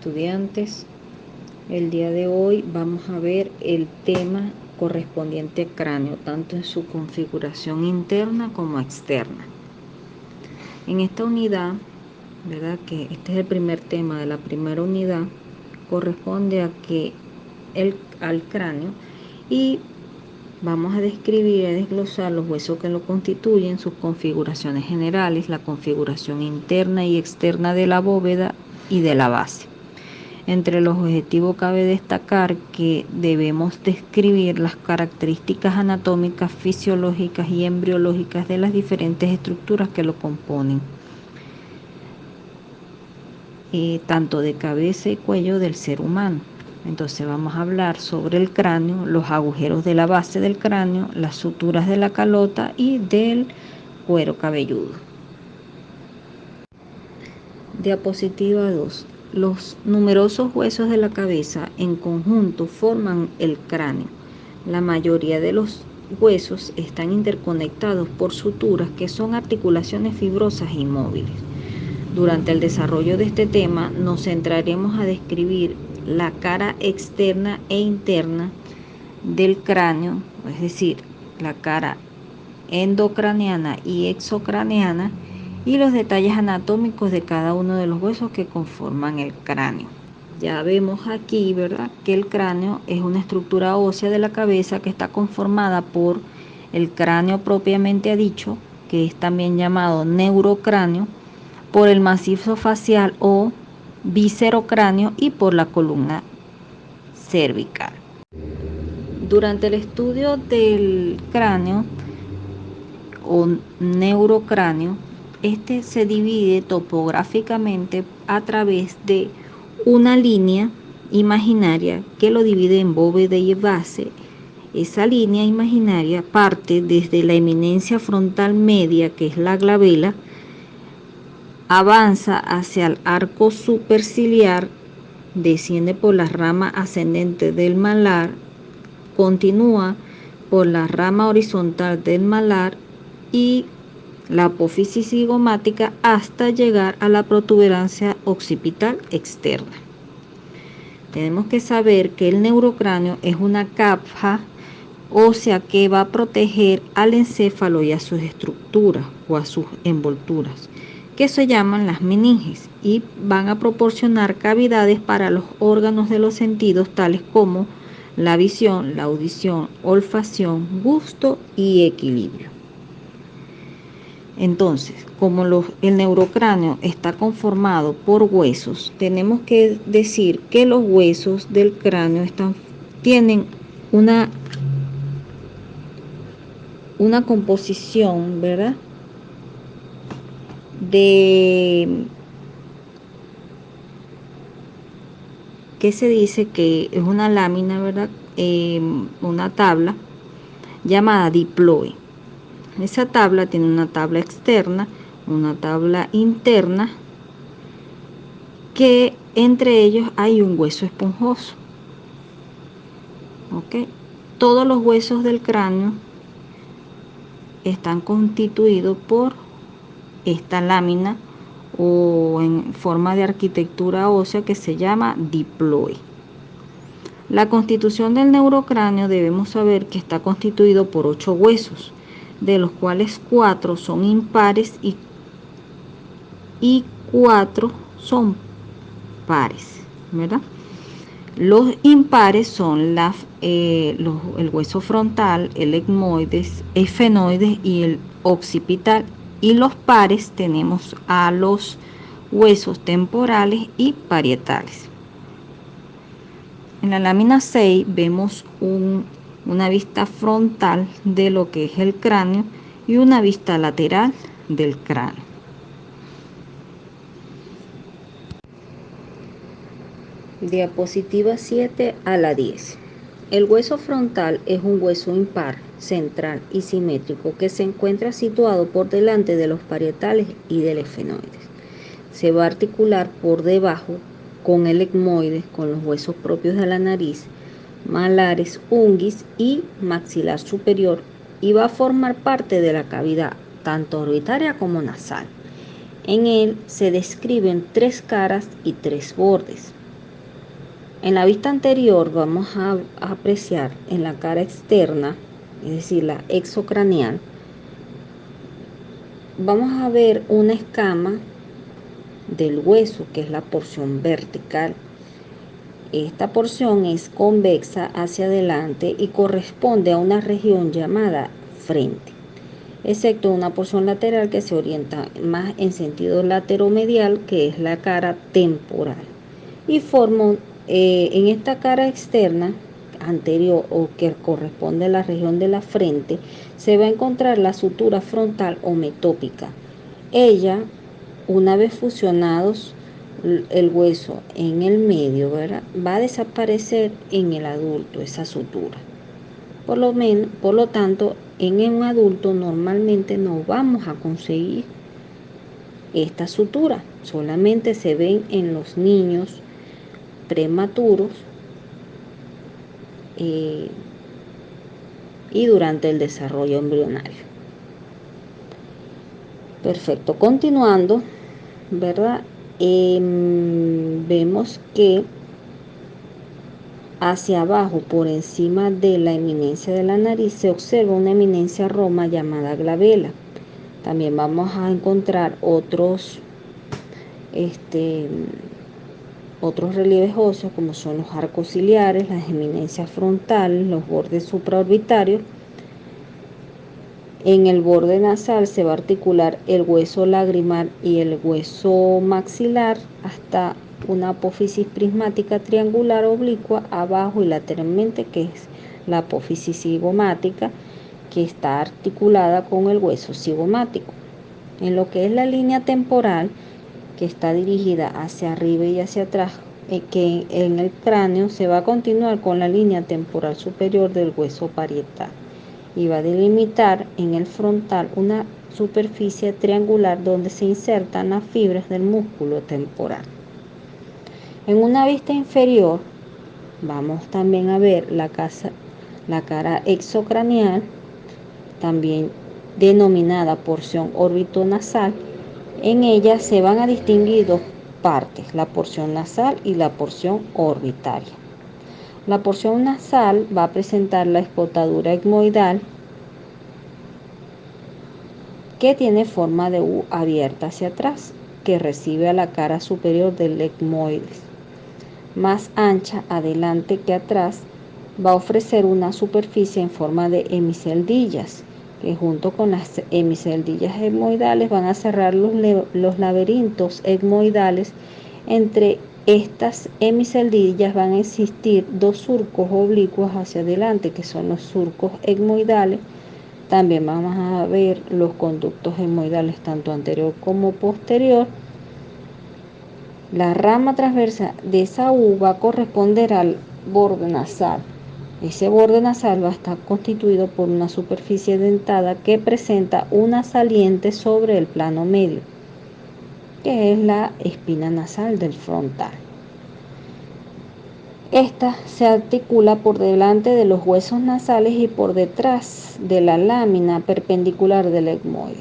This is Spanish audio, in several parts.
estudiantes. El día de hoy vamos a ver el tema correspondiente al cráneo, tanto en su configuración interna como externa. En esta unidad, ¿verdad? Que este es el primer tema de la primera unidad, corresponde al cráneo, y vamos a describir y a desglosar los huesos que lo constituyen, sus configuraciones generales, la configuración interna y externa de la bóveda y de la base. Entre los objetivos cabe destacar que debemos describir las características anatómicas, fisiológicas y embriológicas de las diferentes estructuras que lo componen, tanto de cabeza y cuello del ser humano. Entonces vamos a hablar sobre el cráneo, los agujeros de la base del cráneo, las suturas de la calota y del cuero cabelludo. Diapositiva 2. Los numerosos huesos de la cabeza en conjunto forman el cráneo. La mayoría de los huesos están interconectados por suturas que son articulaciones fibrosas e inmóviles. Durante el desarrollo de este tema nos centraremos a describir la cara externa e interna del cráneo, es decir, la cara endocraneana y exocraneana, y los detalles anatómicos de cada uno de los huesos que conforman el cráneo. Ya vemos aquí, ¿verdad?, que el cráneo es una estructura ósea de la cabeza que está conformada por el cráneo propiamente dicho, que es también llamado neurocráneo, por el macizo facial o viscerocráneo y por la columna cervical. Durante el estudio del cráneo o neurocráneo, este se divide topográficamente a través de una línea imaginaria que lo divide en bóveda y base. Esa línea imaginaria parte desde la eminencia frontal media, que es la glabela, avanza hacia el arco superciliar, desciende por la rama ascendente del malar, continúa por la rama horizontal del malar y la apófisis cigomática hasta llegar a la protuberancia occipital externa. Tenemos que saber que el neurocráneo es una capa ósea que va a proteger al encéfalo y a sus estructuras o a sus envolturas, que se llaman las meninges, y van a proporcionar cavidades para los órganos de los sentidos, tales como la visión, la audición, olfacción, gusto y equilibrio. Entonces, como el neurocráneo está conformado por huesos, tenemos que decir que los huesos del cráneo tienen una composición, ¿verdad?, que se dice que es una lámina, ¿verdad?, una tabla llamada diploe. Esa tabla tiene una tabla externa, una tabla interna, que entre ellos hay un hueso esponjoso. ¿Ok? Todos los huesos del cráneo están constituidos por esta lámina o en forma de arquitectura ósea que se llama diploe. La constitución del neurocráneo debemos saber que está constituido por 8 huesos, de los cuales 4 son impares y 4 son pares, ¿verdad? Los impares son el hueso frontal, el etmoides, efenoides y el occipital, y los pares tenemos a los huesos temporales y parietales. En la lámina 6 vemos una vista frontal de lo que es el cráneo y una vista lateral del cráneo. Diapositiva 7 a la 10. El hueso frontal es un hueso impar, central y simétrico que se encuentra situado por delante de los parietales y del efenoides. Se va a articular por debajo con el etmoides, con los huesos propios de la nariz, malares, unguis y maxilar superior, y va a formar parte de la cavidad tanto orbitaria como nasal. En él se describen 3 caras y 3 bordes. En la vista anterior vamos a apreciar en la cara externa, es decir, la exocraneal, vamos a ver una escama del hueso, que es la porción vertical. Esta porción es convexa hacia adelante y corresponde a una región llamada frente, excepto una porción lateral que se orienta más en sentido lateromedial, que es la cara temporal, y forma en esta cara externa anterior, o que corresponde a la región de la frente, se va a encontrar la sutura frontal o metópica. Ella, una vez fusionados el hueso en el medio, ¿verdad?, va a desaparecer en el adulto esa sutura. Por lo tanto, en un adulto normalmente no vamos a conseguir esta sutura. Solamente se ven en los niños prematuros y durante el desarrollo embrionario. Perfecto. Continuando, ¿verdad? Vemos que hacia abajo, por encima de la eminencia de la nariz, se observa una eminencia roma llamada glabela. También vamos a encontrar otros relieves óseos, como son los arcos ciliares, las eminencias frontales, los bordes supraorbitarios. En el borde nasal se va a articular el hueso lagrimal y el hueso maxilar hasta una apófisis prismática triangular oblicua abajo y lateralmente, que es la apófisis cigomática, que está articulada con el hueso cigomático. En lo que es la línea temporal, que está dirigida hacia arriba y hacia atrás, que en el cráneo se va a continuar con la línea temporal superior del hueso parietal y va a delimitar en el frontal una superficie triangular donde se insertan las fibras del músculo temporal. En una vista inferior vamos también a ver la cara exocraneal, también denominada porción orbitonasal. En ella se van a distinguir dos partes, la porción nasal y la porción orbitaria. La porción nasal va a presentar la escotadura etmoidal, que tiene forma de U abierta hacia atrás, que recibe a la cara superior del etmoides. Más ancha adelante que atrás, va a ofrecer una superficie en forma de hemiceldillas, que junto con las hemiceldillas etmoidales van a cerrar los laberintos etmoidales. Entre estas hemiceldillas van a existir dos surcos oblicuos hacia adelante, que son los surcos etmoidales. También vamos a ver los conductos etmoidales tanto anterior como posterior. La rama transversa de esa U va a corresponder al borde nasal. Ese borde nasal va a estar constituido por una superficie dentada que presenta una saliente sobre el plano medio, que es la espina nasal del frontal. Esta se articula por delante de los huesos nasales y por detrás de la lámina perpendicular del etmoide.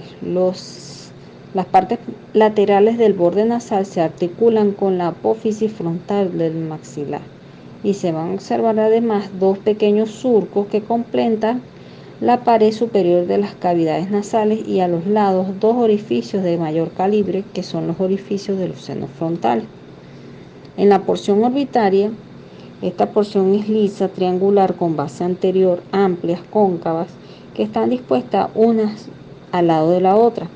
Las partes laterales del borde nasal se articulan con la apófisis frontal del maxilar y se van a observar además dos pequeños surcos que completan la pared superior de las cavidades nasales, y a los lados dos orificios de mayor calibre, que son los orificios de los senos frontales. En la porción orbitaria, esta porción es lisa, triangular, con base anterior, amplias, cóncavas, que están dispuestas unas al lado de la otra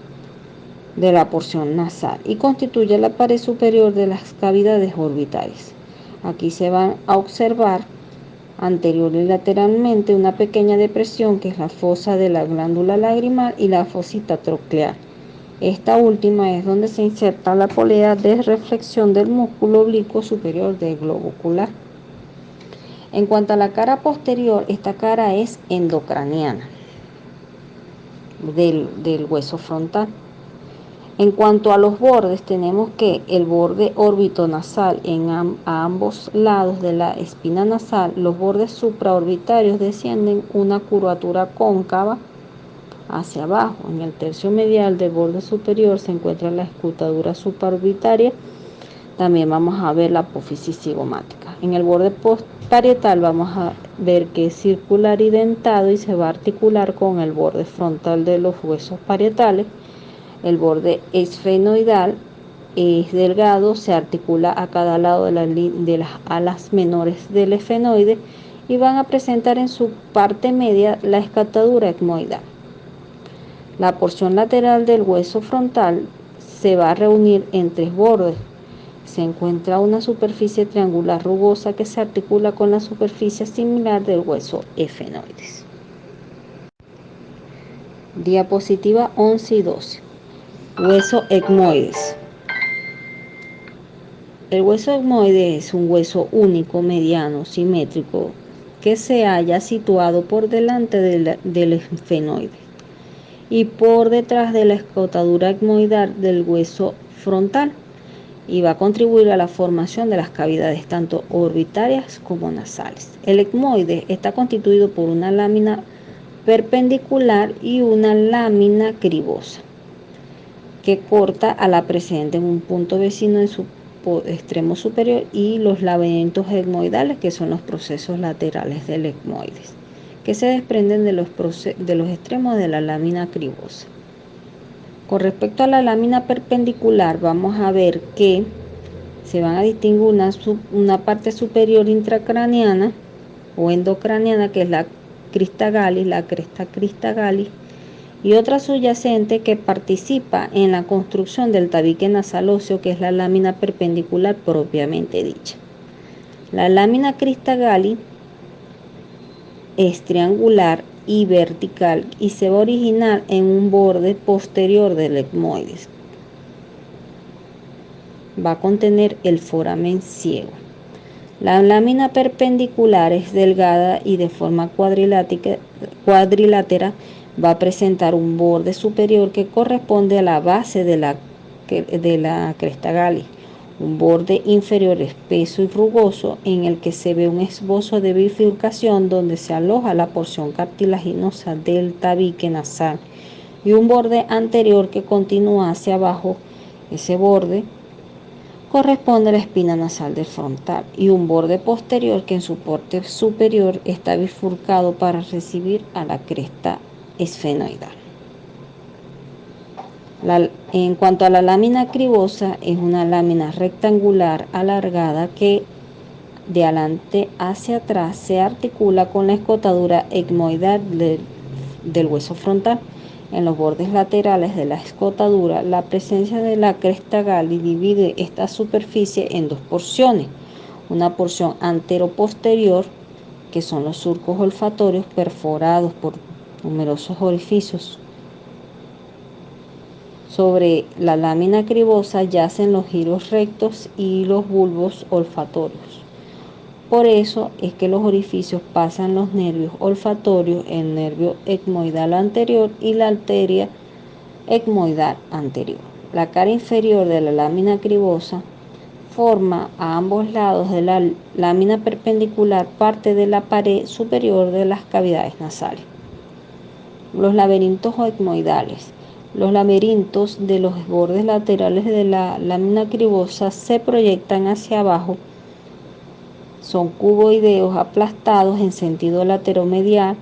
de la porción nasal y constituye la pared superior de las cavidades orbitales. Aquí se van a observar anterior y lateralmente una pequeña depresión, que es la fosa de la glándula lagrimal y la fosita troclear. Esta última es donde se inserta la polea de reflexión del músculo oblicuo superior del globo ocular. En cuanto a la cara posterior, esta cara es endocraniana del hueso frontal. En cuanto a los bordes, tenemos que el borde orbitonasal a ambos lados de la espina nasal, los bordes supraorbitarios descienden una curvatura cóncava hacia abajo. En el tercio medial del borde superior se encuentra la escotadura supraorbitaria. También vamos a ver la apófisis cigomática. En el borde postparietal vamos a ver que es circular y dentado y se va a articular con el borde frontal de los huesos parietales. El borde esfenoidal es delgado, se articula a cada lado de las alas menores del esfenoide y van a presentar en su parte media la escotadura etmoidal. La porción lateral del hueso frontal se va a reunir en tres bordes. Se encuentra una superficie triangular rugosa que se articula con la superficie similar del hueso efenoides. Diapositiva 11 y 12. Hueso etmoides. El hueso etmoide es un hueso único, mediano, simétrico, que se halla situado por delante del esfenoide y por detrás de la escotadura etmoidal del hueso frontal, y va a contribuir a la formación de las cavidades tanto orbitarias como nasales. El etmoide está constituido por una lámina perpendicular y una lámina cribosa que corta a la presente en un punto vecino en su extremo superior, y los laberintos etmoidales, que son los procesos laterales del etmoide, que se desprenden de los extremos de la lámina cribosa. Con respecto a la lámina perpendicular, vamos a ver que se van a distinguir una parte superior intracraneana o endocraneana, que es la crista gallis, la cresta crista gallis, y otra subyacente que participa en la construcción del tabique nasal óseo, que es la lámina perpendicular propiamente dicha. La lámina crista gallis es triangular y vertical y se va a originar en un borde posterior del etmoides. Va a contener el foramen ciego. La lámina perpendicular es delgada y de forma cuadrilátera va a presentar un borde superior que corresponde a la base de la cresta gallis, un borde inferior espeso y rugoso en el que se ve un esbozo de bifurcación donde se aloja la porción cartilaginosa del tabique nasal, y un borde anterior que continúa hacia abajo. Ese borde corresponde a la espina nasal del frontal, y un borde posterior que en su parte superior está bifurcado para recibir a la cresta esfenoidal. En cuanto a la lámina cribosa, es una lámina rectangular alargada que de adelante hacia atrás se articula con la escotadura etmoidal del hueso frontal. En los bordes laterales de la escotadura, la presencia de la cresta gallis divide esta superficie en dos porciones: una porción antero-posterior, que son los surcos olfatorios perforados por numerosos orificios. Sobre la lámina cribosa yacen los giros rectos y los bulbos olfatorios. Por eso es que los orificios pasan los nervios olfatorios, el nervio etmoidal anterior y la arteria etmoidal anterior. La cara inferior de la lámina cribosa forma a ambos lados de la lámina perpendicular parte de la pared superior de las cavidades nasales. Los laberintos etmoidales. Los laberintos de los bordes laterales de la lámina cribosa se proyectan hacia abajo. Son cuboideos aplastados en sentido lateromedial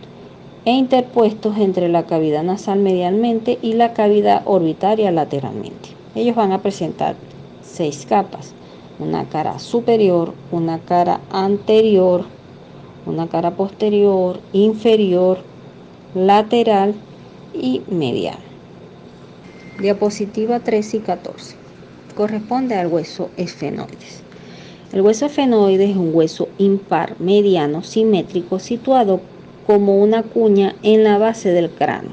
e interpuestos entre la cavidad nasal medialmente y la cavidad orbitaria lateralmente. Ellos van a presentar 6 capas: una cara superior, una cara anterior, una cara posterior, inferior, lateral y medial. Diapositiva 13 y 14. Corresponde al hueso esfenoides. El hueso esfenoide es un hueso impar, mediano, simétrico, situado como una cuña en la base del cráneo,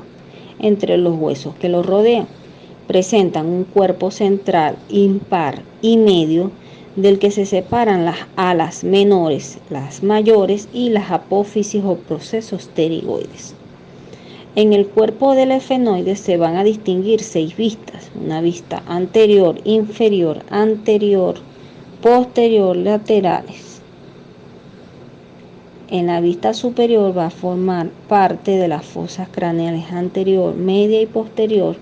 entre los huesos que lo rodean. Presentan un cuerpo central impar y medio, del que se separan las alas menores, las mayores y las apófisis o procesos pterigoides. En el cuerpo del esfenoide se van a distinguir 6 vistas: una vista anterior, inferior, anterior, posterior, laterales. En la vista superior va a formar parte de las fosas craneales anterior, media y posterior.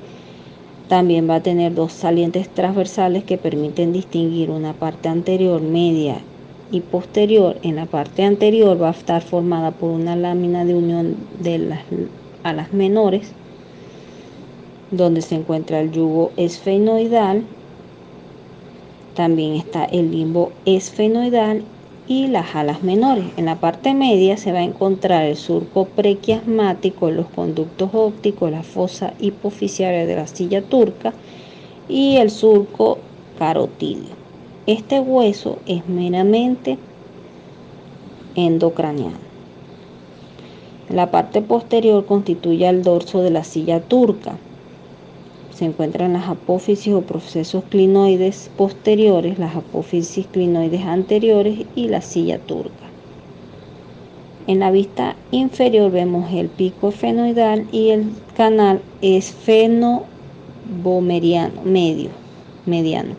También va a tener 2 salientes transversales que permiten distinguir una parte anterior, media y posterior. En la parte anterior va a estar formada por una lámina de unión de las alas menores, donde se encuentra el yugo esfenoidal. También está el limbo esfenoidal y las alas menores. En la parte media se va a encontrar el surco prequiasmático, los conductos ópticos, la fosa hipofisiaria de la silla turca y el surco carotidio. Este hueso es meramente endocraneal. La parte posterior constituye el dorso de la silla turca. Se encuentran las apófisis o procesos clinoides posteriores, las apófisis clinoides anteriores y la silla turca. En la vista inferior vemos el pico esfenoidal y el canal esfenovomeriano mediano.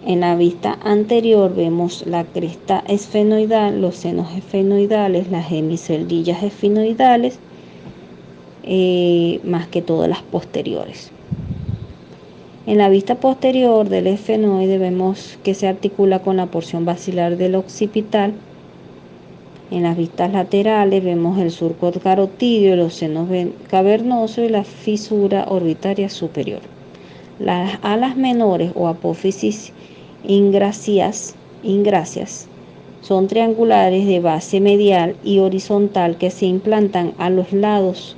En la vista anterior vemos la cresta esfenoidal, los senos esfenoidales, las hemiceldillas esfenoidales, más que todas las posteriores. En la vista posterior del esfenoide vemos que se articula con la porción basilar del occipital. En las vistas laterales vemos el surco carotidio, los senos cavernosos y la fisura orbitaria superior. Las alas menores o apófisis ingráceas son triangulares de base medial y horizontal que se implantan a los lados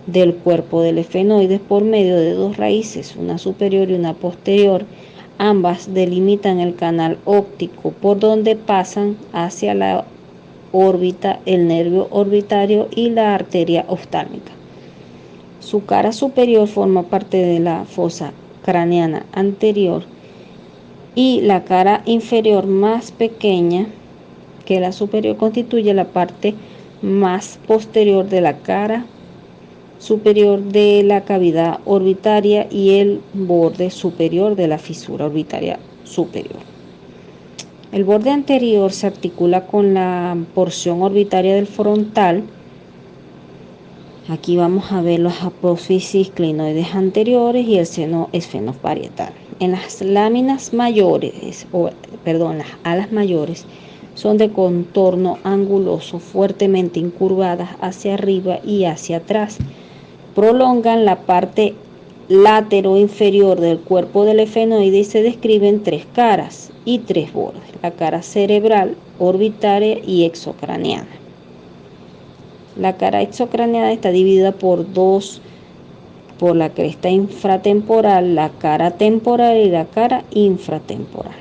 del cuerpo del esfenoide por medio de dos raíces, una superior y una posterior. Ambas delimitan el canal óptico por donde pasan hacia la órbita el nervio orbitario y la arteria oftálmica. Su cara superior forma parte de la fosa craneana anterior y la cara inferior, más pequeña que la superior, constituye la parte más posterior de la cara superior de la cavidad orbitaria y el borde superior de la fisura orbitaria superior. El borde anterior se articula con la porción orbitaria del frontal. Aquí vamos a ver las apófisis clinoides anteriores y el seno esfenoparietal. En las láminas mayores, las alas mayores son de contorno anguloso, fuertemente incurvadas hacia arriba y hacia atrás. Prolongan la parte látero-inferior del cuerpo del esfenoide y se describen tres caras y tres bordes: la cara cerebral, orbitaria y exocraneana. La cara exocraneana está dividida por la cresta infratemporal, la cara temporal y la cara infratemporal.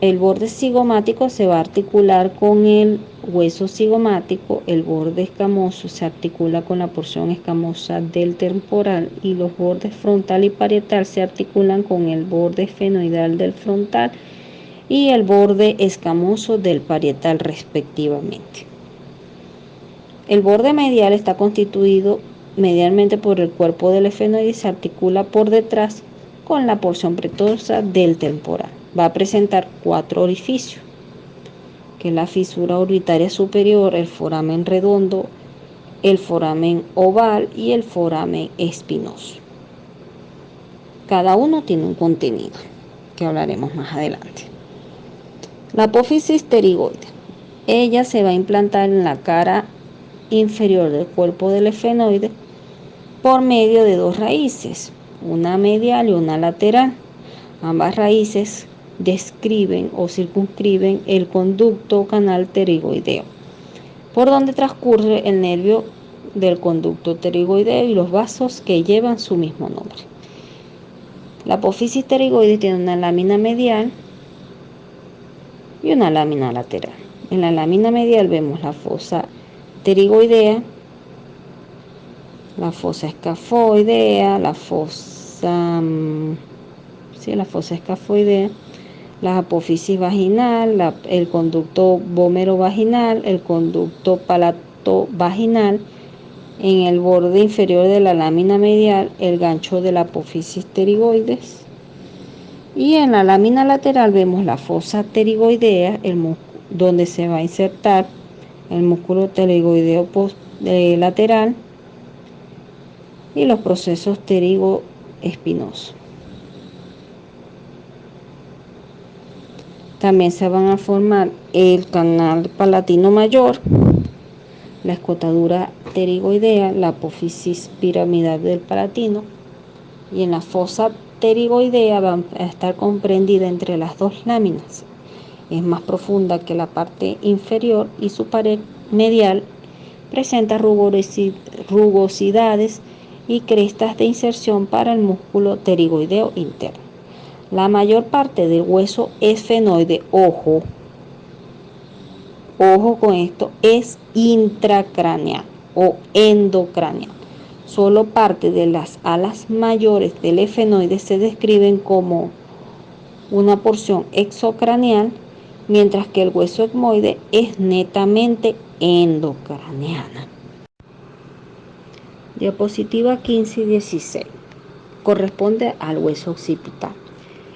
El borde cigomático se va a articular con el hueso cigomático, el borde escamoso se articula con la porción escamosa del temporal y los bordes frontal y parietal se articulan con el borde esfenoidal del frontal y el borde escamoso del parietal respectivamente. El borde medial está constituido medialmente por el cuerpo del esfenoide y se articula por detrás con la porción pretosa del temporal. Va a presentar cuatro orificios, que es la fisura orbitaria superior, el foramen redondo, el foramen oval y el foramen espinoso. Cada uno tiene un contenido que hablaremos más adelante. La apófisis pterigoide. Ella se va a implantar en la cara inferior del cuerpo del esfenoide por medio de dos raíces, una medial y una lateral. Ambas raíces describen o circunscriben el conducto canal pterigoideo, por donde transcurre el nervio del conducto pterigoideo y los vasos que llevan su mismo nombre. La apófisis pterigoide tiene una lámina medial y una lámina lateral. En la lámina medial vemos la fosa pterigoidea, la fosa escafoidea, la fosa escafoidea, la apófisis vaginal, el conducto vómero-vaginal, el conducto palato-vaginal. En el borde inferior de la lámina medial, el gancho de la apófisis pterigoides. Y en la lámina lateral vemos la fosa pterigoidea, donde se va a insertar el músculo pterigoideo lateral y los procesos pterigoespinosos. También se van a formar el canal palatino mayor, la escotadura pterigoidea, la apófisis piramidal del palatino, y en la fosa pterigoidea va a estar comprendida entre las dos láminas. Es más profunda que la parte inferior y su pared medial presenta rugosidades y crestas de inserción para el músculo pterigoideo interno. La mayor parte del hueso esfenoide, ojo con esto, es intracraneal o endocraneal. Solo parte de las alas mayores del esfenoide se describen como una porción exocraneal, mientras que el hueso etmoide es netamente endocraneana. Diapositiva 15 y 16. Corresponde al hueso occipital.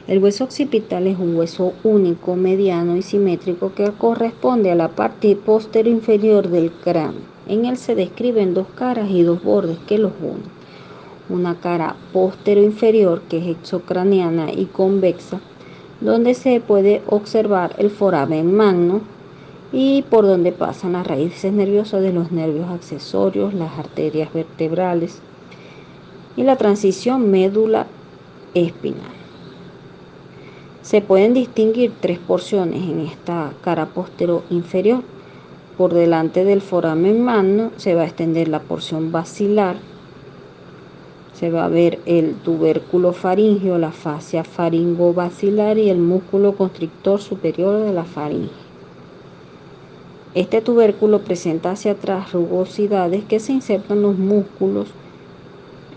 El hueso occipital es un hueso único, mediano y simétrico que corresponde a la parte posterior inferior del cráneo. En él se describen dos caras y dos bordes que los unen. Una cara posterior inferior que es exocraneana y convexa, donde se puede observar el foramen magno y por donde pasan las raíces nerviosas de los nervios accesorios, las arterias vertebrales y la transición médula espinal. Se pueden distinguir tres porciones en esta cara posterior inferior. Por delante del foramen magno se va a extender la porción basilar. Se va a ver el tubérculo faríngeo, la fascia faringo-basilar y el músculo constrictor superior de la faringe. Este tubérculo presenta hacia atrás rugosidades que se insertan en los músculos,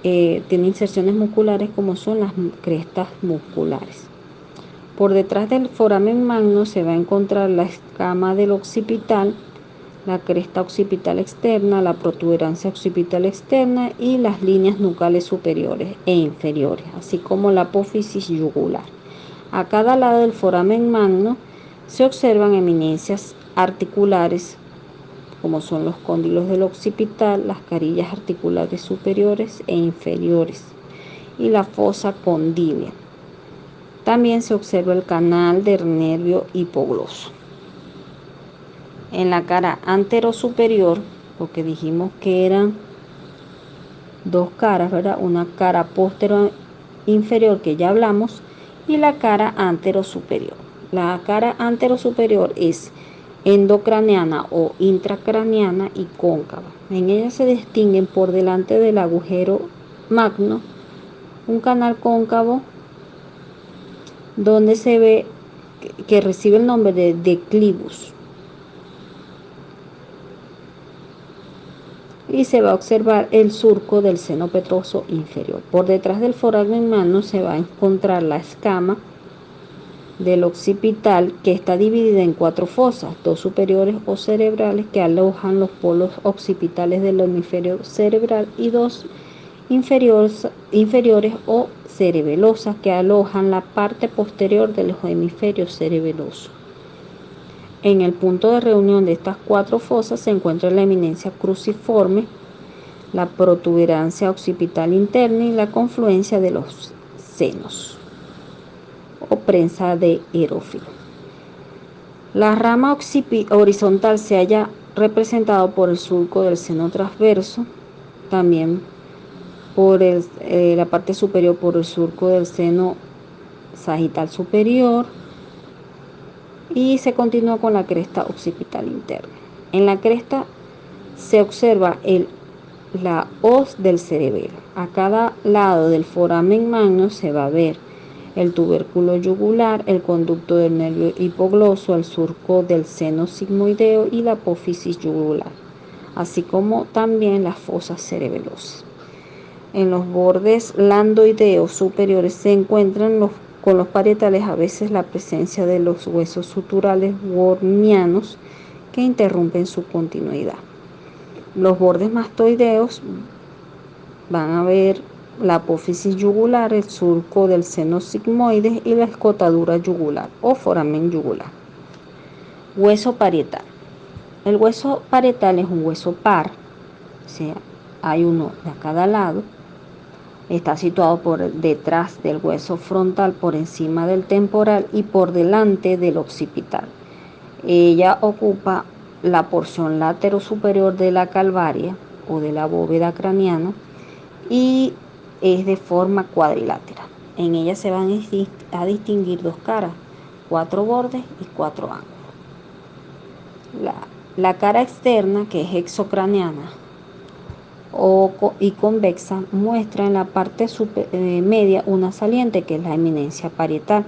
tiene inserciones musculares como son las crestas musculares. Por detrás del foramen magno se va a encontrar la escama del occipital, la cresta occipital externa, la protuberancia occipital externa y las líneas nucales superiores e inferiores, así como la apófisis yugular. A cada lado del foramen magno se observan eminencias articulares, como son los cóndilos del occipital, las carillas articulares superiores e inferiores y la fosa condílea. También se observa el canal del nervio hipogloso. En la cara anterosuperior, porque dijimos que eran dos caras, ¿verdad? Una cara posterior inferior que ya hablamos y la cara anterosuperior. La cara anterosuperior es endocraneana o intracraneana y cóncava. En ella se distinguen por delante del agujero magno un canal cóncavo donde se ve que recibe el nombre de declivus, y se va a observar el surco del seno petroso inferior. Por detrás del foramen magno se va a encontrar la escama del occipital, que está dividida en cuatro fosas, dos superiores o cerebrales que alojan los polos occipitales del hemisferio cerebral y dos inferiores o cerebelosas que alojan la parte posterior de los hemisferios cerebelosos. En el punto de reunión de estas cuatro fosas se encuentra la eminencia cruciforme, la protuberancia occipital interna y la confluencia de los senos o prensa de erófilo. La rama horizontal se halla representado por el surco del seno transverso, también por la parte superior por el surco del seno sagital superior, y se continúa con la cresta occipital interna. En la cresta se observa la hoz del cerebelo. A cada lado del foramen magno se va a ver el tubérculo yugular, el conducto del nervio hipogloso, el surco del seno sigmoideo y la apófisis yugular, así como también las fosas cerebelosas. En los bordes landoideos superiores se encuentran con los parietales a veces la presencia de los huesos suturales wormianos que interrumpen su continuidad. Los bordes mastoideos van a ver la apófisis yugular, el surco del seno sigmoides y la escotadura yugular o foramen yugular. Hueso parietal. El hueso parietal es un hueso par, o sea, hay uno de a cada lado, Está situado por detrás del hueso frontal, por encima del temporal y por delante del occipital. Ella ocupa la porción látero superior de la calvaria o de la bóveda craneana y es de forma cuadrilátera. En ella se van a distinguir dos caras, 4 bordes y 4 ángulos. La cara externa, que es exocraneana y convexa, muestra en la parte media una saliente, que es la eminencia parietal.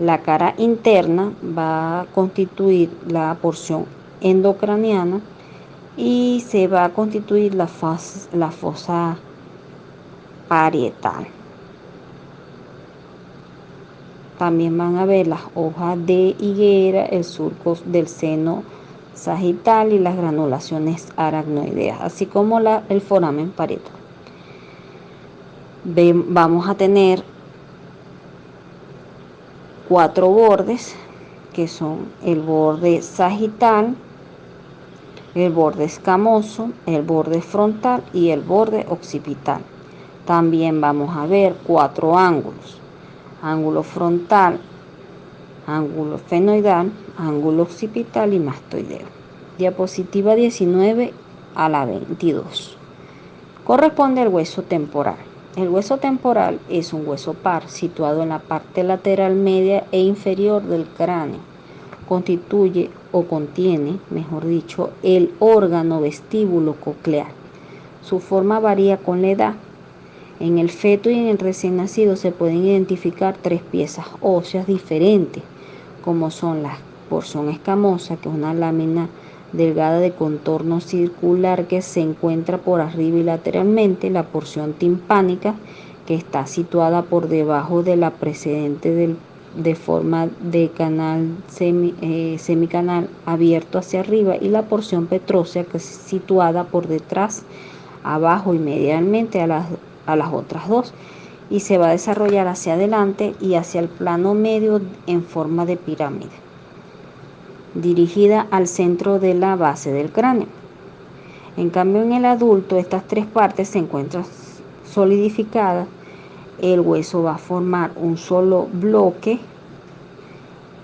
La cara interna va a constituir la porción endocraniana y se va a constituir la fosa parietal. También van a ver las hojas de higuera, el surco del seno sagital y las granulaciones aracnoideas, así como el foramen parietal. Vamos a tener 4 bordes, que son el borde sagital, el borde escamoso, el borde frontal y el borde occipital. También vamos a ver 4 ángulos: ángulo frontal, ángulo fenoidal, ángulo occipital y mastoideo. Diapositiva 19 a la 22. Corresponde al hueso temporal. El hueso temporal es un hueso par situado en la parte lateral media e inferior del cráneo. Contiene, mejor dicho, el órgano vestíbulo coclear. Su forma varía con la edad. En el feto y en el recién nacido se pueden identificar 3 piezas óseas diferentes, como son la porción escamosa, que es una lámina delgada de contorno circular que se encuentra por arriba y lateralmente; la porción timpánica, que está situada por debajo de la precedente de forma de canal semicanal abierto hacia arriba; y la porción petrósea, que es situada por detrás, abajo y medialmente a las otras dos, y se va a desarrollar hacia adelante y hacia el plano medio en forma de pirámide, dirigida al centro de la base del cráneo. En cambio, en el adulto, estas 3 partes se encuentran solidificadas. El hueso va a formar un solo bloque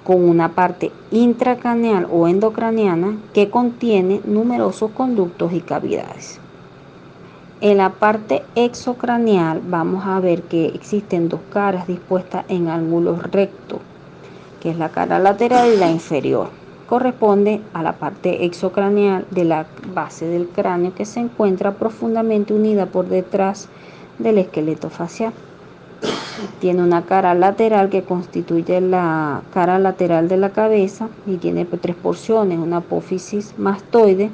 con una parte intracraneal o endocraneana que contiene numerosos conductos y cavidades. En la parte exocraneal vamos a ver que existen 2 caras dispuestas en ángulos rectos, que es la cara lateral y la inferior. Corresponde a la parte exocraneal de la base del cráneo, que se encuentra profundamente unida por detrás del esqueleto facial. Tiene una cara lateral que constituye la cara lateral de la cabeza y tiene 3 porciones: una apófisis mastoide,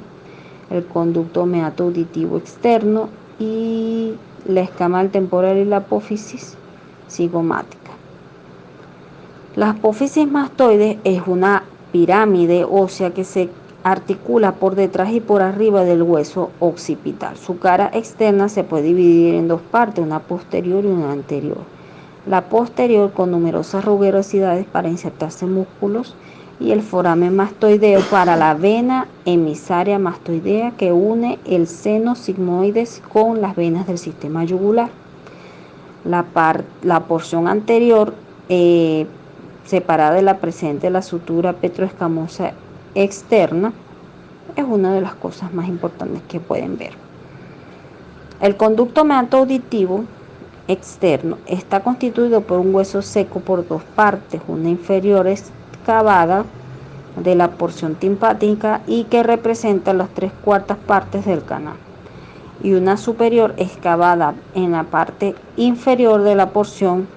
el conducto meato auditivo externo y la escama temporal y la apófisis cigomática. La apófisis mastoide es una pirámide ósea que se articula por detrás y por arriba del hueso occipital. Su cara externa se puede dividir en 2 partes, una posterior y una anterior. La posterior, con numerosas rugosidades para insertarse músculos, y el foramen mastoideo para la vena emisaria mastoidea, que une el seno sigmoides con las venas del sistema yugular. La porción anterior, separada de la presente de la sutura petroescamosa externa, es una de las cosas más importantes que pueden ver. El conducto meato auditivo externo está constituido por un hueso seco por 2 partes, una inferior excavada de la porción timpánica y que representa las 3/4 partes del canal, y una superior excavada en la parte inferior de la porción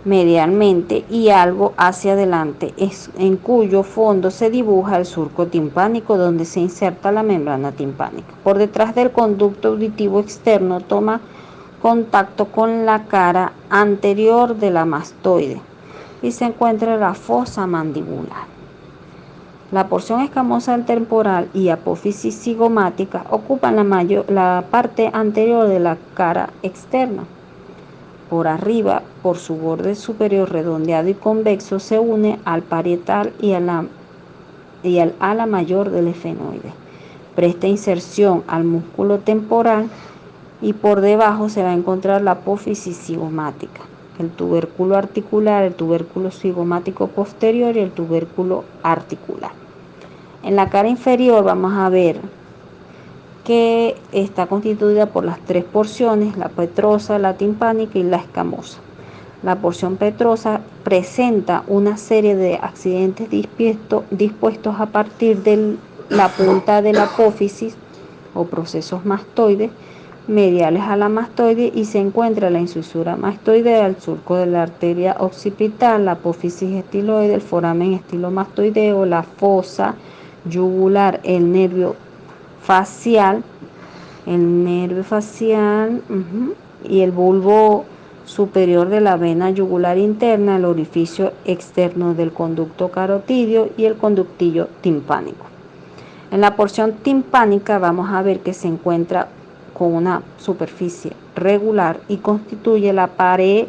medialmente y algo hacia adelante, en cuyo fondo se dibuja el surco timpánico, donde se inserta la membrana timpánica. Por detrás del conducto auditivo externo toma contacto con la cara anterior de la mastoide y se encuentra la fosa mandibular. La porción escamosa del temporal y apófisis cigomática ocupan la parte anterior de la cara externa. Por arriba, por su borde superior redondeado y convexo, se une al parietal y al ala mayor del efenoide. Presta inserción al músculo temporal y por debajo se va a encontrar la apófisis cigomática, el tubérculo articular, el tubérculo cigomático posterior y el tubérculo articular. En la cara inferior vamos a ver que está constituida por las tres porciones, la petrosa, la timpánica y la escamosa. La porción petrosa presenta una serie de accidentes dispuestos a partir de la punta de la apófisis o procesos mastoides mediales a la mastoide, y se encuentra la incisura mastoidea, el surco de la arteria occipital, la apófisis estiloide, el foramen estilomastoideo, la fosa yugular, el nervio facial, y el bulbo superior de la vena yugular interna, el orificio externo del conducto carotidio y el conductillo timpánico. En la porción timpánica vamos a ver que se encuentra con una superficie regular y constituye la pared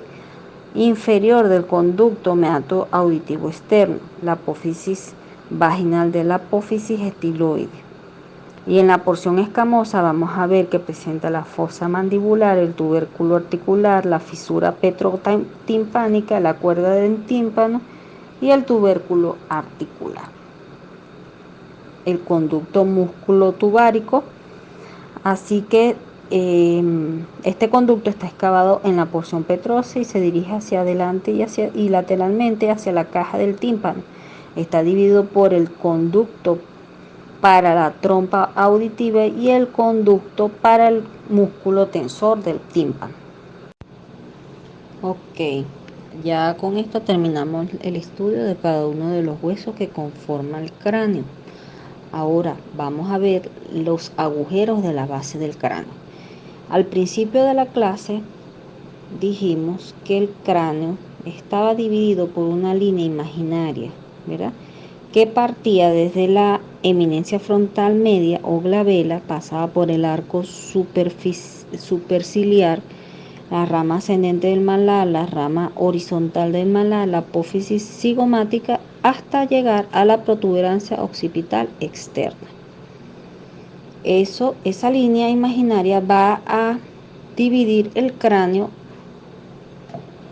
inferior del conducto meato auditivo externo, la apófisis vaginal de la apófisis estiloide. Y en la porción escamosa vamos a ver que presenta la fosa mandibular, el tubérculo articular, la fisura petrotimpánica, la cuerda del tímpano y el tubérculo articular. El conducto músculo-tubárico. Así que este conducto está excavado en la porción petrosa y se dirige hacia adelante y lateralmente hacia la caja del tímpano. Está dividido por el conducto para la trompa auditiva y el conducto para el músculo tensor del tímpano. Ok, ya con esto terminamos el estudio de cada uno de los huesos que conforman el cráneo. Ahora vamos a ver los agujeros de la base del cráneo. Al principio de la clase dijimos que el cráneo estaba dividido por una línea imaginaria, ¿verdad?, que partía desde la eminencia frontal media o glabela, pasaba por el arco superciliar, la rama ascendente del malar, la rama horizontal del malar, la apófisis cigomática, hasta llegar a la protuberancia occipital externa. Esa línea imaginaria va a dividir el cráneo,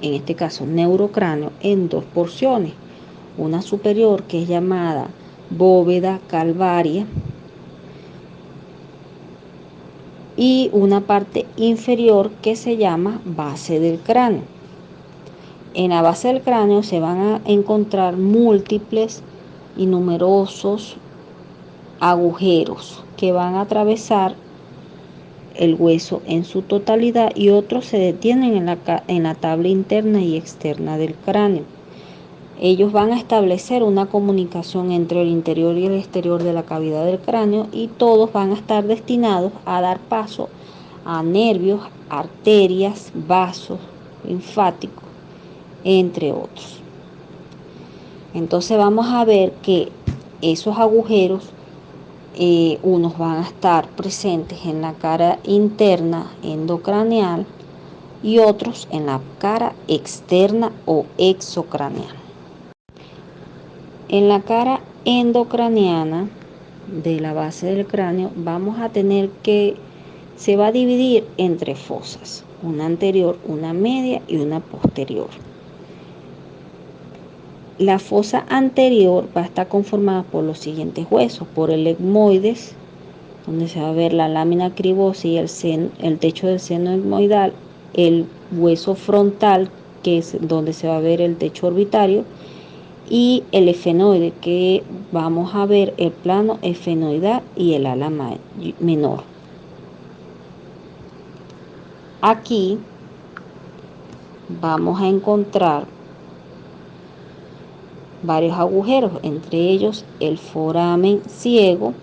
en este caso neurocráneo, en dos porciones. Una superior, que es llamada bóveda calvaria, y una parte inferior que se llama base del cráneo. En la base del cráneo se van a encontrar múltiples y numerosos agujeros que van a atravesar el hueso en su totalidad, y otros se detienen en la tabla interna y externa del cráneo. Ellos van a establecer una comunicación entre el interior y el exterior de la cavidad del cráneo, y todos van a estar destinados a dar paso a nervios, arterias, vasos linfáticos, entre otros. Entonces vamos a ver que esos agujeros, unos van a estar presentes en la cara interna endocraneal y otros en la cara externa o exocraneal. En la cara endocraneana de la base del cráneo vamos a tener que se va a dividir en tres fosas, una anterior, una media y una posterior. La fosa anterior va a estar conformada por los siguientes huesos: por el etmoides, donde se va a ver la lámina cribosa y el techo del seno etmoidal, el hueso frontal, que es donde se va a ver el techo orbitario, y el efenoide, que vamos a ver el plano efenoidal y el ala menor. Aquí vamos a encontrar varios agujeros, entre ellos el foramen ciego,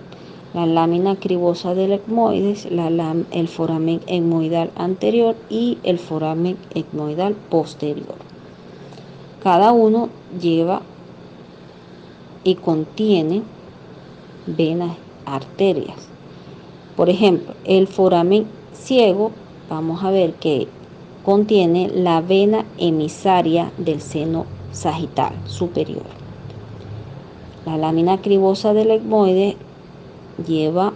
la lámina cribosa del etmoides, el foramen etmoidal anterior y el foramen etmoidal posterior. Cada uno lleva y contiene venas, arterias. Por ejemplo, el foramen ciego, vamos a ver que contiene la vena emisaria del seno sagital superior. La lámina cribosa del etmoide lleva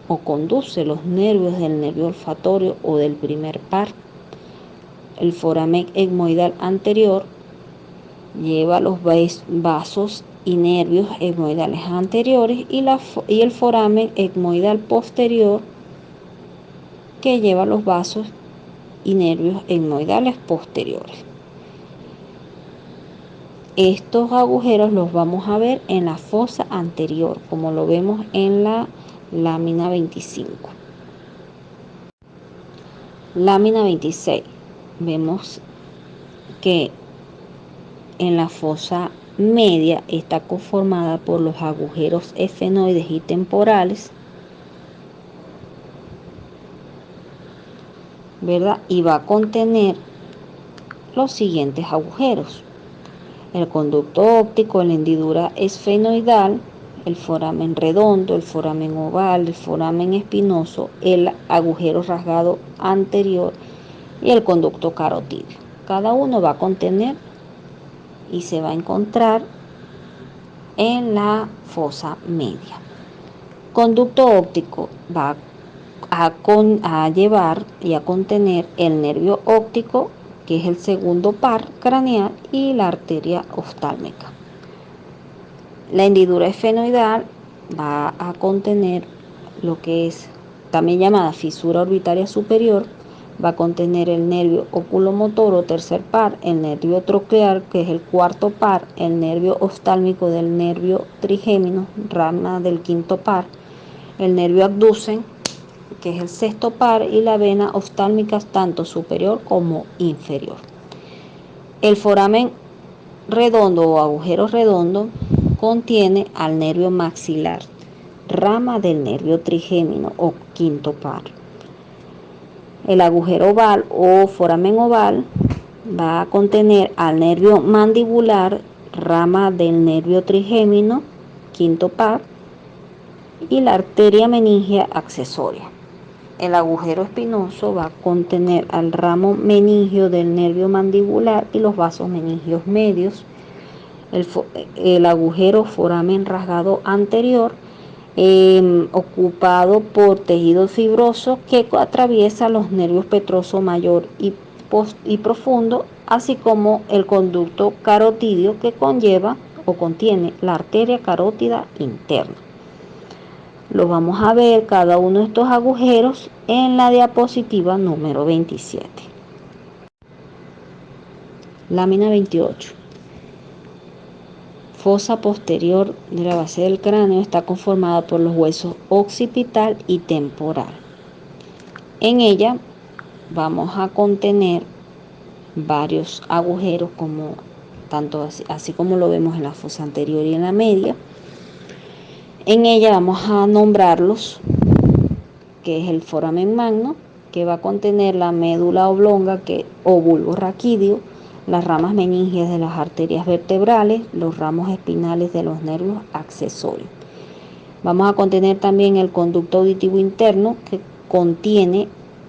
o conduce los nervios del nervio olfatorio o del primer par. El foramen etmoidal anterior lleva los vasos y nervios etmoidales anteriores y el foramen etmoidal posterior que lleva los vasos y nervios etmoidales posteriores. Estos agujeros los vamos a ver en la fosa anterior, como lo vemos en la lámina 25. Lámina 26. Vemos que en la fosa media está conformada por los agujeros esfenoides y temporales, ¿verdad? Y va a contener los siguientes agujeros: el conducto óptico, la hendidura esfenoidal, el foramen redondo, el foramen oval, el foramen espinoso, el agujero rasgado anterior y el conducto carotídeo. Cada uno va a contener y se va a encontrar en la fosa media. Conducto óptico va a llevar y a contener el nervio óptico, que es el segundo par craneal, y la arteria oftálmica. La hendidura esfenoidal va a contener lo que es también llamada fisura orbitaria superior, va a contener el nervio oculomotor o tercer par, el nervio troclear, que es el cuarto par, el nervio oftálmico del nervio trigémino, rama del quinto par, el nervio abducen, que es el sexto par, y la vena oftálmica tanto superior como inferior. El foramen redondo o agujero redondo contiene al nervio maxilar, rama del nervio trigémino o quinto par. El agujero oval o foramen oval va a contener al nervio mandibular, rama del nervio trigémino, quinto par, y la arteria meningia accesoria. El agujero espinoso va a contener al ramo meningio del nervio mandibular y los vasos meningios medios. El agujero foramen rasgado anterior, ocupado por tejido fibroso que atraviesa los nervios petroso mayor y profundo, así como el conducto carotídeo que conlleva o contiene la arteria carótida interna. Lo vamos a ver cada uno de estos agujeros en la diapositiva número 27. Lámina 28. Fosa posterior de la base del cráneo está conformada por los huesos occipital y temporal. En ella vamos a contener varios agujeros, tanto así como lo vemos en la fosa anterior y en la media. En ella vamos a nombrarlos, que es el foramen magno, que va a contener la médula oblonga o bulbo raquídeo, las ramas meningias de las arterias vertebrales, los ramos espinales de los nervios accesorios. Vamos a contener también el conducto auditivo interno, que contiene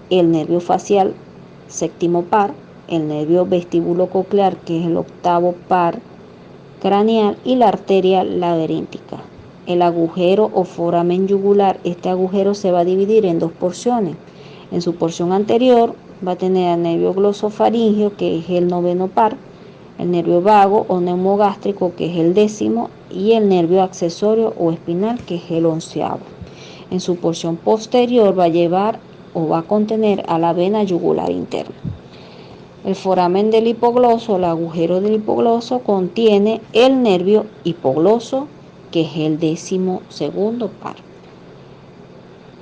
el nervio facial séptimo par, el nervio vestibulo-coclear, que es el octavo par craneal, y la arteria laberíntica. El agujero o foramen yugular, este agujero se va a dividir en dos porciones. En su porción anterior va a tener el nervio glosofaringeo, que es el noveno par, el nervio vago o neumogástrico, que es el décimo, y el nervio accesorio o espinal, que es el onceavo. En su porción posterior va a llevar o va a contener a la vena yugular interna. El foramen del hipogloso, el agujero del hipogloso, contiene el nervio hipogloso, que es el 12º par.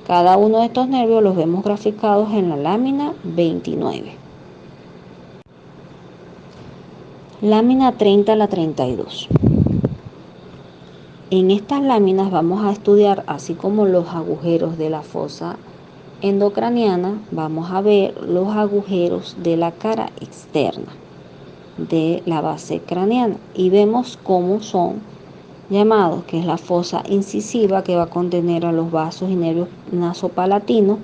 Cada uno de estos nervios los vemos graficados en la lámina 29. Lámina 30 a la 32. En estas láminas vamos a estudiar, así como los agujeros de la fosa endocraniana, vamos a ver los agujeros de la cara externa de la base craneana y vemos cómo son llamados, que es la fosa incisiva, que va a contener a los vasos y nervios nasopalatinos,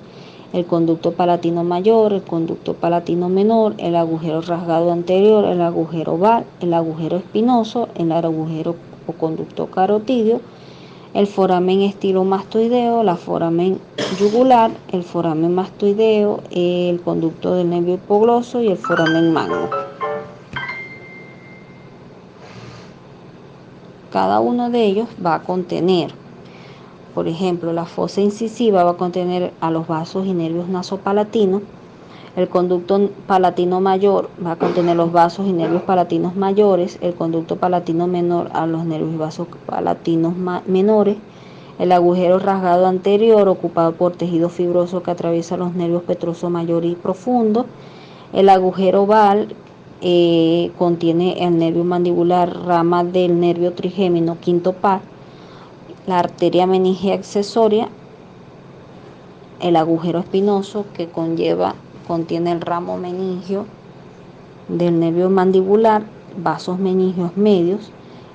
el conducto palatino mayor, el conducto palatino menor, el agujero rasgado anterior, el agujero oval, el agujero espinoso, el agujero o conducto carotídeo, el foramen estilomastoideo, la foramen yugular, el foramen mastoideo, el conducto del nervio hipogloso y el foramen magno. Cada uno de ellos va a contener, por ejemplo, la fosa incisiva va a contener a los vasos y nervios nasopalatinos. El conducto palatino mayor va a contener los vasos y nervios palatinos mayores, el conducto palatino menor a los nervios y vasos palatinos menores, el agujero rasgado anterior ocupado por tejido fibroso que atraviesa los nervios petroso mayor y profundo, el agujero oval contiene el nervio mandibular, rama del nervio trigémino quinto par, la arteria meningia accesoria, el agujero espinoso que contiene el ramo meningio del nervio mandibular, vasos meningios medios,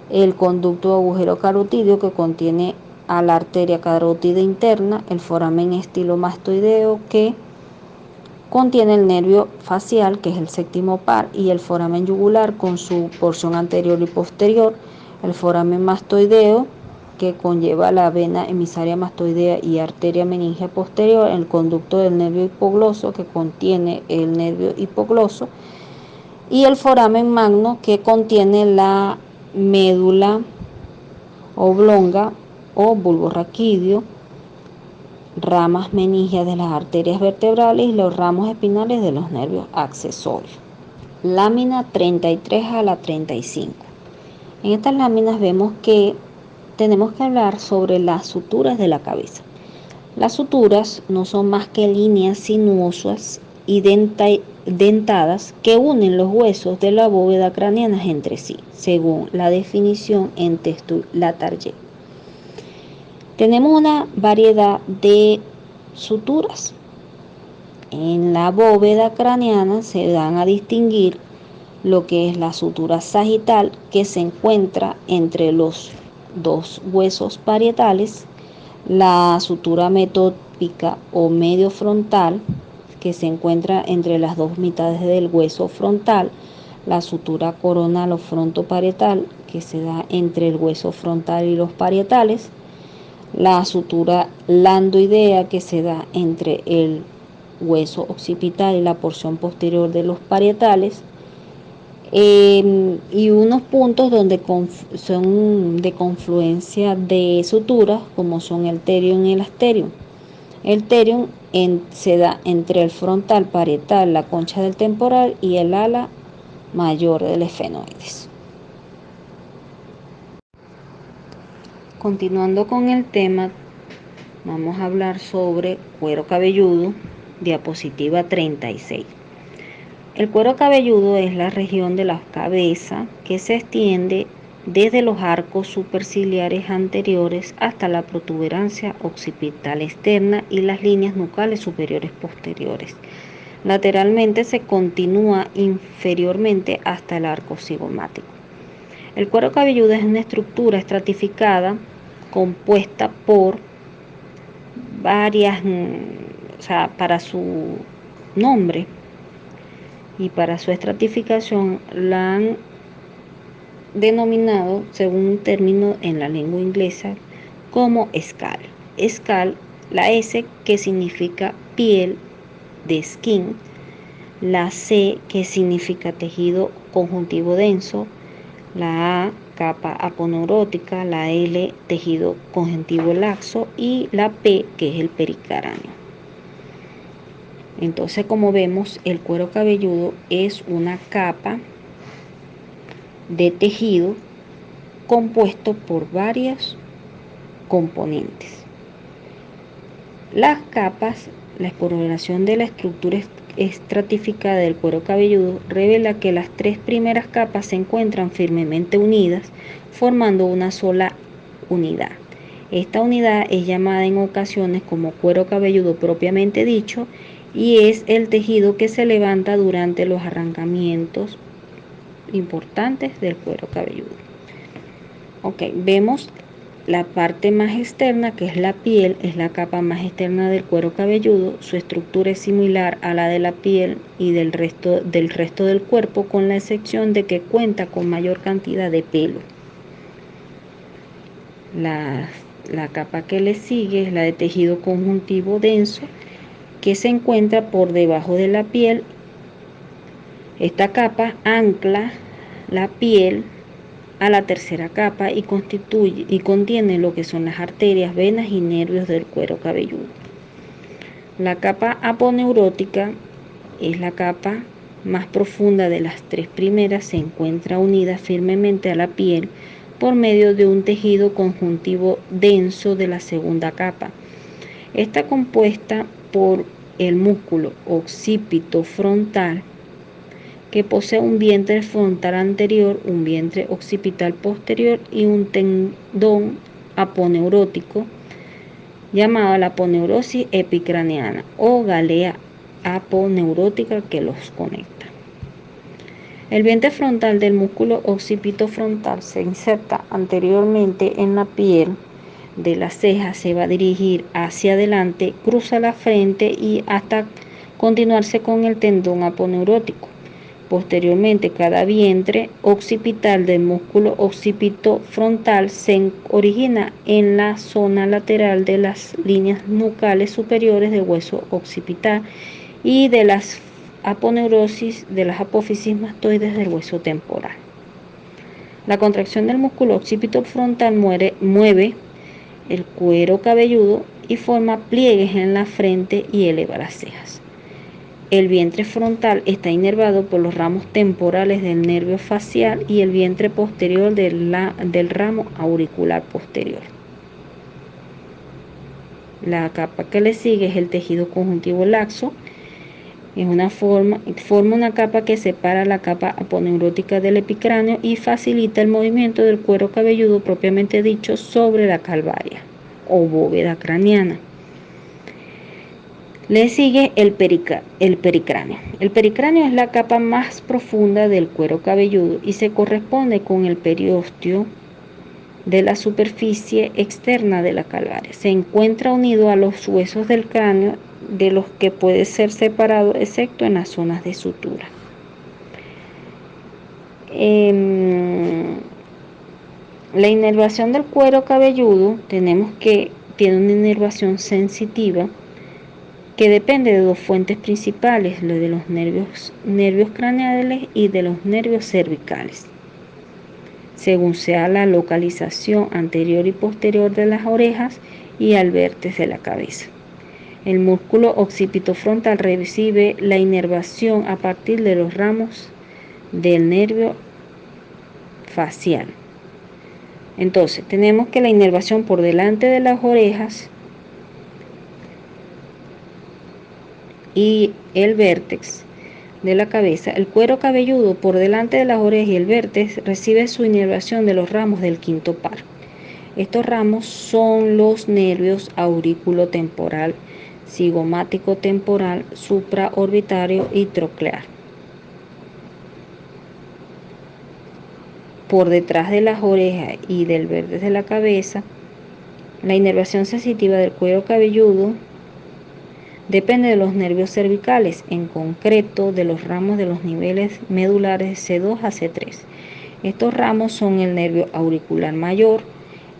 el conducto agujero carotídeo que contiene a la arteria carótida interna, el foramen estilomastoideo que contiene el nervio facial, que es el séptimo par, y el foramen yugular con su porción anterior y posterior, el foramen mastoideo que conlleva la vena emisaria mastoidea y arteria meningia posterior, el conducto del nervio hipogloso que contiene el nervio hipogloso y el foramen magno que contiene la médula oblonga o bulbo raquídeo, ramas meningias de las arterias vertebrales y los ramos espinales de los nervios accesorios. Lámina 33 a la 35. En estas láminas vemos que tenemos que hablar sobre las suturas de la cabeza. Las suturas no son más que líneas sinuosas y dentadas que unen los huesos de la bóveda craneana entre sí, según la definición en texto Latarjet. Tenemos una variedad de suturas. En la bóveda craneana se dan a distinguir lo que es la sutura sagital, que se encuentra entre los dos huesos parietales, la sutura metópica o medio frontal, que se encuentra entre las dos mitades del hueso frontal, la sutura coronal o frontoparietal, que se da entre el hueso frontal y los parietales, la sutura landoidea, que se da entre el hueso occipital y la porción posterior de los parietales, y unos puntos donde son de confluencia de suturas, como son el terion y el asterion. El terion se da entre el frontal parietal, la concha del temporal y el ala mayor del esfenoides. Continuando con el tema, vamos a hablar sobre cuero cabelludo, diapositiva 36. El cuero cabelludo es la región de la cabeza que se extiende desde los arcos superciliares anteriores hasta la protuberancia occipital externa y las líneas nucales superiores posteriores. Lateralmente se continúa inferiormente hasta el arco cigomático. El cuero cabelludo es una estructura estratificada compuesta por varias, para su nombre y para su estratificación la han denominado, según un término en la lengua inglesa, como escal. Escal, la S que significa piel, de skin, la C que significa tejido conjuntivo denso, la A capa aponeurótica, la L tejido conjuntivo laxo y la P que es el pericaráneo. Entonces, como vemos, el cuero cabelludo es una capa de tejido compuesto por varios componentes. Las capas, la exploración de la estructura estratificada del cuero cabelludo revela que las tres primeras capas se encuentran firmemente unidas, formando una sola unidad. Esta unidad es llamada en ocasiones como cuero cabelludo propiamente dicho, y es el tejido que se levanta durante los arrancamientos importantes del cuero cabelludo. Vemos la parte más externa, que es la piel, es la capa más externa del cuero cabelludo. Su estructura es similar a la de la piel y del resto del cuerpo, con la excepción de que cuenta con mayor cantidad de pelo. La capa que le sigue es la de tejido conjuntivo denso, que se encuentra por debajo de la piel. Esta capa ancla la piel a la tercera capa y contiene lo que son las arterias, venas y nervios del cuero cabelludo. La capa aponeurótica es la capa más profunda de las tres primeras, se encuentra unida firmemente a la piel por medio de un tejido conjuntivo denso de la segunda capa. Está compuesta por el músculo occipito frontal, que posee un vientre frontal anterior, un vientre occipital posterior y un tendón aponeurótico llamado la aponeurosis epicraneana o galea aponeurótica que los conecta. El vientre frontal del músculo occipito frontal se inserta anteriormente en la piel de la ceja, se va a dirigir hacia adelante, cruza la frente y hasta continuarse con el tendón aponeurótico. Posteriormente, cada vientre occipital del músculo occipito frontal se origina en la zona lateral de las líneas nucales superiores del hueso occipital y de las aponeurosis de las apófisis mastoides del hueso temporal. La contracción del músculo occipito frontal mueve el cuero cabelludo y forma pliegues en la frente y eleva las cejas. El vientre frontal está inervado por los ramos temporales del nervio facial y el vientre posterior del ramo auricular posterior. La capa que le sigue es el tejido conjuntivo laxo. Forma una capa que separa la capa aponeurótica del epicráneo y facilita el movimiento del cuero cabelludo propiamente dicho sobre la calvaria o bóveda craneana. Le sigue el pericráneo. El pericráneo es la capa más profunda del cuero cabelludo y se corresponde con el periósteo de la superficie externa de la calvaria. Se encuentra unido a los huesos del cráneo, de los que puede ser separado excepto en las zonas de sutura. La inervación del cuero cabelludo tenemos que tiene una inervación sensitiva que depende de dos fuentes principales, lo de los nervios craneales y de los nervios cervicales, según sea la localización anterior y posterior de las orejas y al vértice de la cabeza. El músculo occipito frontal recibe la inervación a partir de los ramos del nervio facial. Entonces, tenemos que la inervación por delante de las orejas y el vértex de la cabeza, el cuero cabelludo por delante de las orejas y el vértex recibe su inervación de los ramos del quinto par. Estos ramos son los nervios auriculotemporal, cigomático temporal, supraorbitario y troclear. Por detrás de las orejas y del vértex de la cabeza, la inervación sensitiva del cuero cabelludo depende de los nervios cervicales, en concreto de los ramos de los niveles medulares C2 a C3. Estos ramos son el nervio auricular mayor,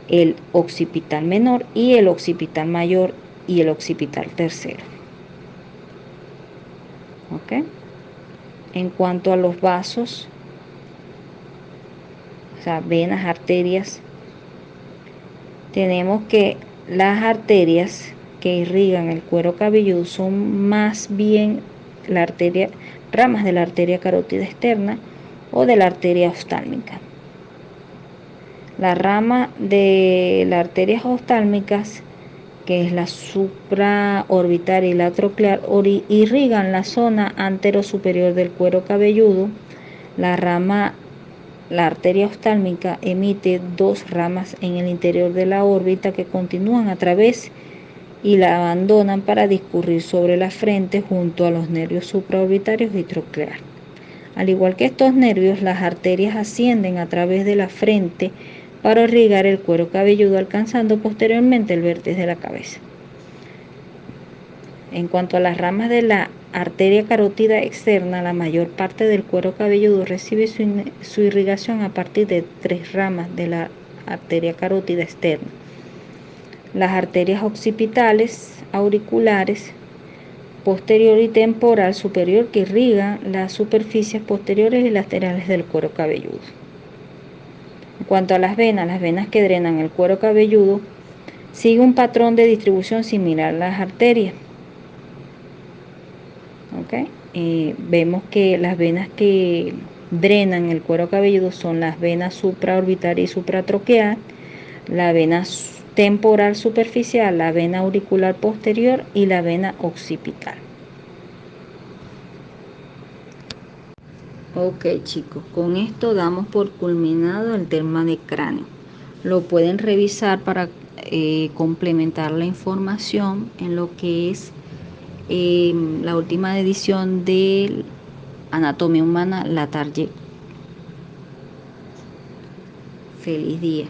el occipital menor y el occipital mayor y el occipital tercero. ¿Ok? En cuanto a los vasos, o sea, venas, arterias, tenemos que las arterias que irrigan el cuero cabelludo son más bien ramas de la arteria carótida externa o de la arteria oftálmica. La rama de las arterias oftálmicas, que es la supraorbitaria y la troclear, irrigan la zona anterosuperior del cuero cabelludo. La arteria oftálmica emite dos ramas en el interior de la órbita que continúan a través y la abandonan para discurrir sobre la frente junto a los nervios supraorbitarios y troclear. Al igual que estos nervios, las arterias ascienden a través de la frente para irrigar el cuero cabelludo, alcanzando posteriormente el vértice de la cabeza. En cuanto a las ramas de la arteria carótida externa, la mayor parte del cuero cabelludo recibe su irrigación a partir de tres ramas de la arteria carótida externa. las arterias occipitales, auriculares, posterior y temporal superior que irrigan las superficies posteriores y laterales del cuero cabelludo. En cuanto a las venas que drenan el cuero cabelludo siguen un patrón de distribución similar a las arterias. ¿Okay? Vemos que las venas que drenan el cuero cabelludo son las venas supraorbitaria y supratroqueal, la vena temporal superficial, la vena auricular posterior y la vena occipital. Ok, chicos, con esto damos por culminado el tema de cráneo. Lo pueden revisar para complementar la información en lo que es la última edición de Anatomía Humana, la Target. Feliz día.